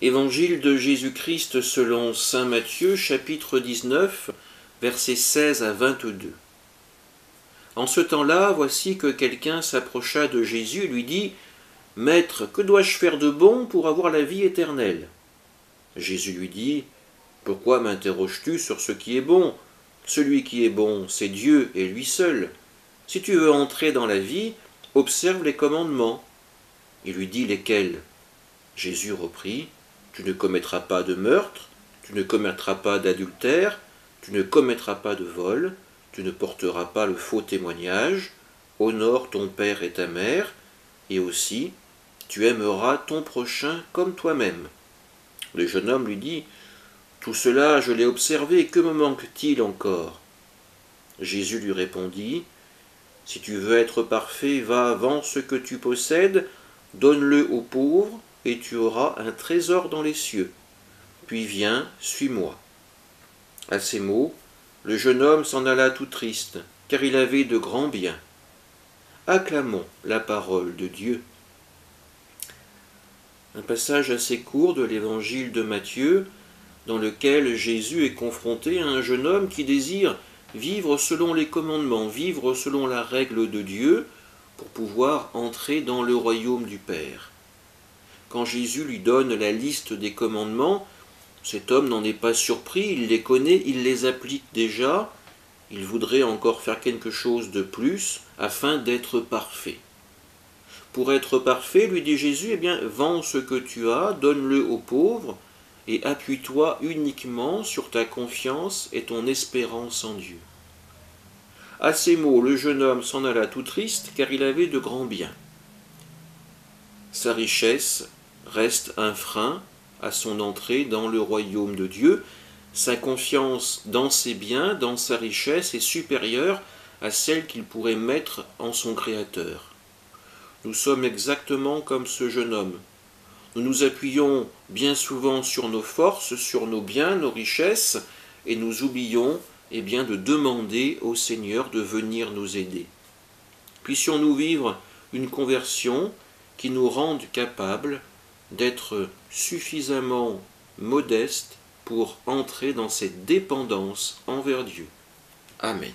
Évangile de Jésus-Christ selon saint Matthieu, chapitre 19, versets 16 à 22. En ce temps-là, voici que quelqu'un s'approcha de Jésus et lui dit « Maître, que dois-je faire de bon pour avoir la vie éternelle ?» Jésus lui dit « Pourquoi m'interroges-tu sur ce qui est bon? Celui qui est bon, c'est Dieu et lui seul. Si tu veux entrer dans la vie, observe les commandements. » Il lui dit « Lesquels ?» Jésus reprit « Tu ne commettras pas de meurtre, tu ne commettras pas d'adultère, tu ne commettras pas de vol, tu ne porteras pas le faux témoignage, honore ton père et ta mère, et aussi tu aimeras ton prochain comme toi-même. » Le jeune homme lui dit « Tout cela je l'ai observé, que me manque-t-il encore ?» Jésus lui répondit « Si tu veux être parfait, va, vends ce que tu possèdes, donne-le aux pauvres, et tu auras un trésor dans les cieux. Puis viens, suis-moi. » À ces mots, le jeune homme s'en alla tout triste, car il avait de grands biens. Acclamons la parole de Dieu. Un passage assez court de l'évangile de Matthieu, dans lequel Jésus est confronté à un jeune homme qui désire vivre selon les commandements, vivre selon la règle de Dieu, pour pouvoir entrer dans le royaume du Père. Quand Jésus lui donne la liste des commandements, cet homme n'en est pas surpris, il les connaît, il les applique déjà, il voudrait encore faire quelque chose de plus afin d'être parfait. Pour être parfait, lui dit Jésus, eh bien, vends ce que tu as, donne-le aux pauvres, et appuie-toi uniquement sur ta confiance et ton espérance en Dieu. À ces mots, le jeune homme s'en alla tout triste, car il avait de grands biens. Sa richesse reste un frein à son entrée dans le royaume de Dieu. Sa confiance dans ses biens, dans sa richesse, est supérieure à celle qu'il pourrait mettre en son Créateur. Nous sommes exactement comme ce jeune homme. Nous nous appuyons bien souvent sur nos forces, sur nos biens, nos richesses, et nous oublions de demander au Seigneur de venir nous aider. Puissions-nous vivre une conversion qui nous rende capables d'être suffisamment modestes pour entrer dans cette dépendance envers Dieu. Amen.